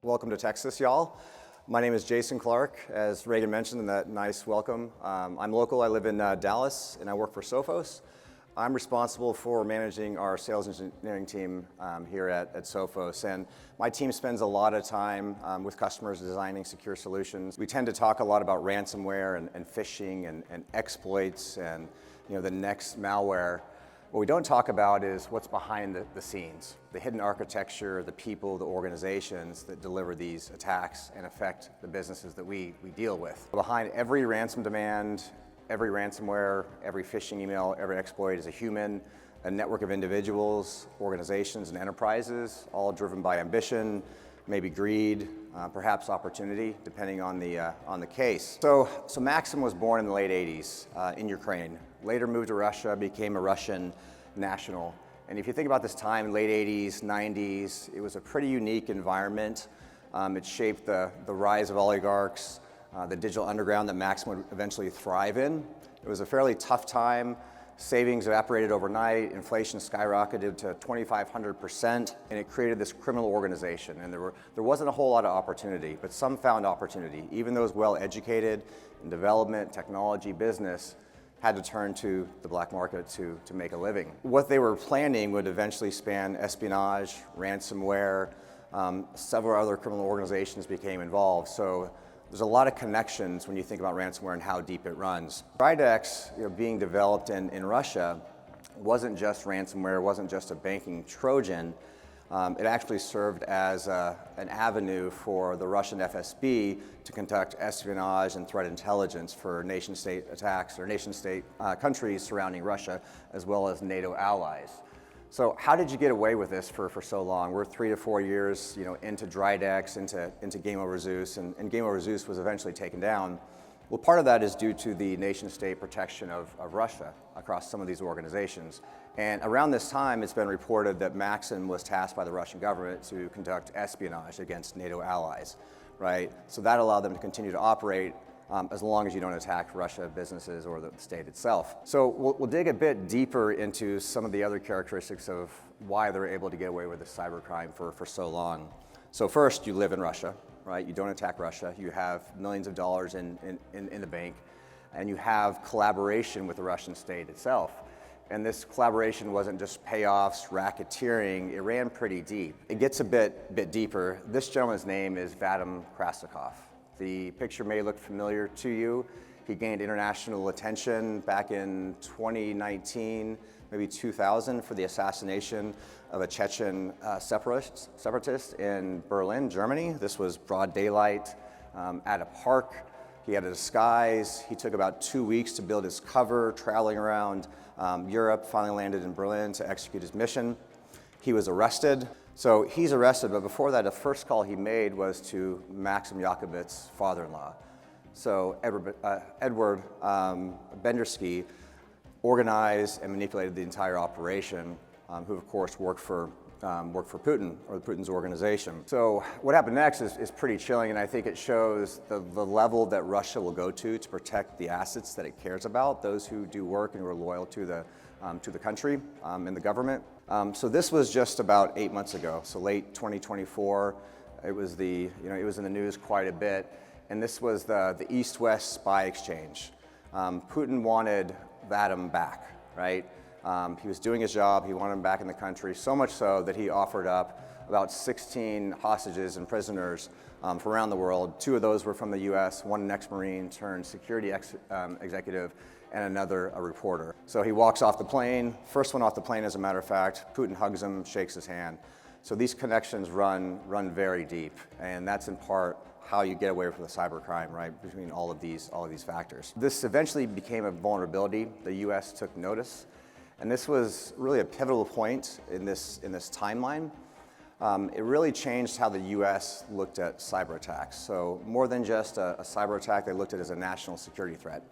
Welcome to Texas, y'all. My name is Jason Clark, as Reagan mentioned in that nice welcome. I'm local, I live in Dallas, and I work for Sophos. I'm responsible for managing our sales engineering team here at Sophos, and my team spends a lot of time with customers designing secure solutions. We tend to talk a lot about ransomware and phishing and exploits and the next malware. What we don't talk about is what's behind the scenes, the hidden architecture, the people, the organizations that deliver these attacks and affect the businesses that we deal with. Behind every ransom demand, every ransomware, every phishing email, every exploit is a human, a network of individuals, organizations, and enterprises, all driven by ambition, maybe greed, perhaps opportunity, depending on the case. So Maxim was born in the late 80s in Ukraine. Later moved to Russia, became a Russian national. And if you think about this time, late 80s, 90s, it was a pretty unique environment. It shaped the rise of oligarchs, the digital underground that Maxim would eventually thrive in. It was a fairly tough time. Savings evaporated overnight, inflation skyrocketed to 2,500%, and it created this criminal organization. And there wasn't a whole lot of opportunity, but some found opportunity. Even those well-educated in development, technology, business, had to turn to the black market to make a living. What they were planning would eventually span espionage, ransomware, several other criminal organizations became involved. So there's a lot of connections when you think about ransomware and how deep it runs. Dridex, being developed in Russia, wasn't just ransomware, wasn't just a banking Trojan. It actually served as an avenue for the Russian FSB to conduct espionage and threat intelligence for nation-state attacks or nation-state countries surrounding Russia, as well as NATO allies. So how did you get away with this for so long? We're 3 to 4 years into Dridex, into Game Over Zeus, and Game Over Zeus was eventually taken down. Well, part of that is due to the nation-state protection of Russia across some of these organizations. And around this time, it's been reported that Maxim was tasked by the Russian government to conduct espionage against NATO allies, right? So that allowed them to continue to operate as long as you don't attack Russia businesses or the state itself. So we'll dig a bit deeper into some of the other characteristics of why they're able to get away with this cybercrime for so long. So first, you live in Russia, right? You don't attack Russia. You have millions of dollars in the bank, and you have collaboration with the Russian state itself. And this collaboration wasn't just payoffs, racketeering, it ran pretty deep. It gets a bit deeper. This gentleman's name is Vadim Krasikov. The picture may look familiar to you. He gained international attention back in 2019, maybe 2000, for the assassination of a Chechen separatist in Berlin, Germany. This was broad daylight at a park. He had a disguise. He took about 2 weeks to build his cover, traveling around Europe, finally landed in Berlin to execute his mission. He was arrested. So he's arrested, but before that, the first call he made was to Maxim Yakovlev's father-in-law. So Edward Bendersky organized and manipulated the entire operation, who of course worked for Putin, or Putin's organization. So what happened next is pretty chilling, and I think it shows the level that Russia will go to protect the assets that it cares about, those who do work and who are loyal to the country and the government. So this was just about 8 months ago, so late 2024. It was it was in the news quite a bit, and this was the East-West spy exchange. Putin wanted Vadim back, right? He was doing his job, he wanted him back in the country, so much so that he offered up about 16 hostages and prisoners from around the world. 2 of those were from the US, one an ex-Marine turned security executive, and another a reporter. So he walks off the plane, first one off the plane as a matter of fact, Putin hugs him, shakes his hand. So these connections run very deep, and that's in part how you get away from the cybercrime, right, between all of these factors. This eventually became a vulnerability. The US took notice. And this was really a pivotal point in this timeline. It really changed how the US looked at cyber attacks. So more than just a cyber attack, they looked at it as a national security threat.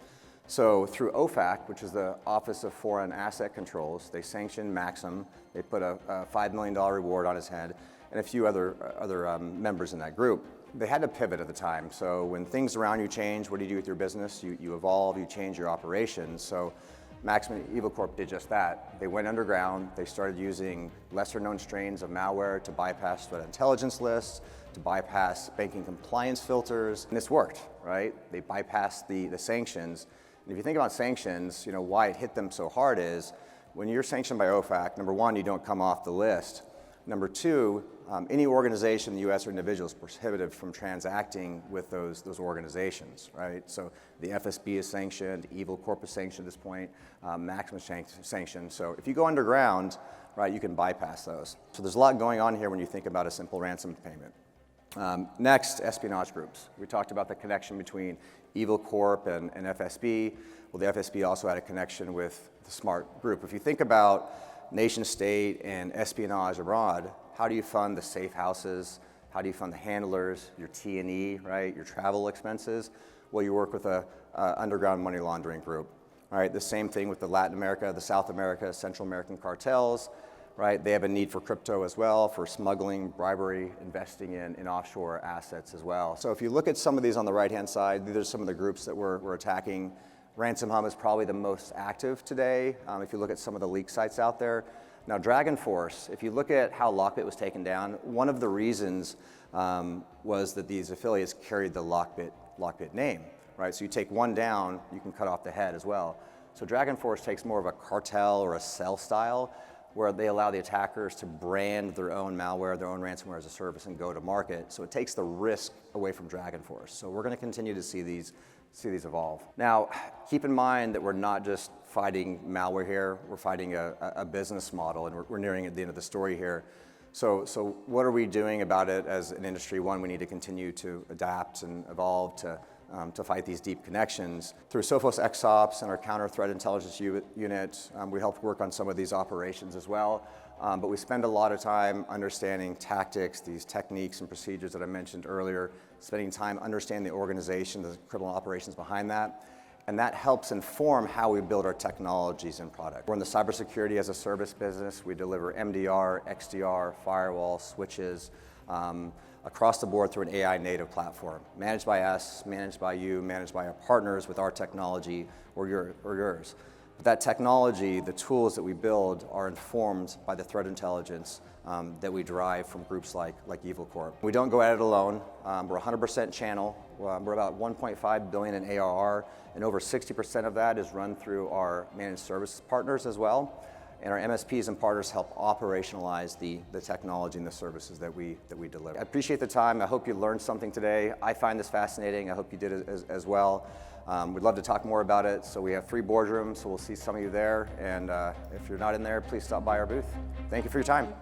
So through OFAC, which is the Office of Foreign Asset Controls, they sanctioned Maxim. They put a $5 million reward on his head and a few other members in that group. They had to pivot at the time. So when things around you change, what do you do with your business? You evolve, you change your operations. So Maximum Evil Corp did just that. They went underground, they started using lesser known strains of malware to bypass threat intelligence lists, to bypass banking compliance filters, and this worked, right? They bypassed the sanctions. And if you think about sanctions, why it hit them so hard is, when you're sanctioned by OFAC, number one, you don't come off the list. Number two, any organization in the US or individual is prohibited from transacting with those organizations, right? So the FSB is sanctioned, Evil Corp is sanctioned at this point, Maxim is sanctioned. So if you go underground, right, you can bypass those. So there's a lot going on here when you think about a simple ransom payment. Next, espionage groups. We talked about the connection between Evil Corp and FSB. Well, the FSB also had a connection with the SMART group. If you think about nation state and espionage abroad, how do you fund the safe houses? How do you fund the handlers, your T&E, right, your travel expenses? Well, you work with a underground money laundering group, right? The same thing with the Latin America, the South America, Central American cartels, right? They have a need for crypto as well, for smuggling, bribery, investing in offshore assets as well. So if you look at some of these on the right-hand side, these are some of the groups that we're attacking. Ransom Hub is probably the most active today, if you look at some of the leak sites out there. Now, Dragon Force, if you look at how Lockbit was taken down, one of the reasons was that these affiliates carried the Lockbit name, right? So you take one down, you can cut off the head as well. So Dragon Force takes more of a cartel or a cell style, where they allow the attackers to brand their own malware, their own ransomware as a service, and go to market. So it takes the risk away from Dragon Force. So we're going to continue to see these evolve. Now, keep in mind that we're not just fighting malware here, we're fighting a business model, and we're nearing the end of the story here. So what are we doing about it as an industry? One, we need to continue to adapt and evolve to fight these deep connections. Through Sophos XOps and our counter threat intelligence unit, we help work on some of these operations as well. But we spend a lot of time understanding tactics, these techniques and procedures that I mentioned earlier, spending time understanding the organization, the criminal operations behind that. And that helps inform how we build our technologies and products. We're in the cybersecurity as a service business. We deliver MDR, XDR, firewall, switches, across the board through an AI native platform. Managed by us, managed by you, managed by our partners with our technology or yours. But that technology, the tools that we build are informed by the threat intelligence that we derive from groups like Evil Corp. We don't go at it alone. We're 100% channel. We're about 1.5 billion in ARR, and over 60% of that is run through our managed service partners as well. And our MSPs and partners help operationalize the technology and the services that we deliver. I appreciate the time. I hope you learned something today. I find this fascinating. I hope you did it as well. We'd love to talk more about it. So we have 3 boardrooms, so we'll see some of you there. And if you're not in there, please stop by our booth. Thank you for your time.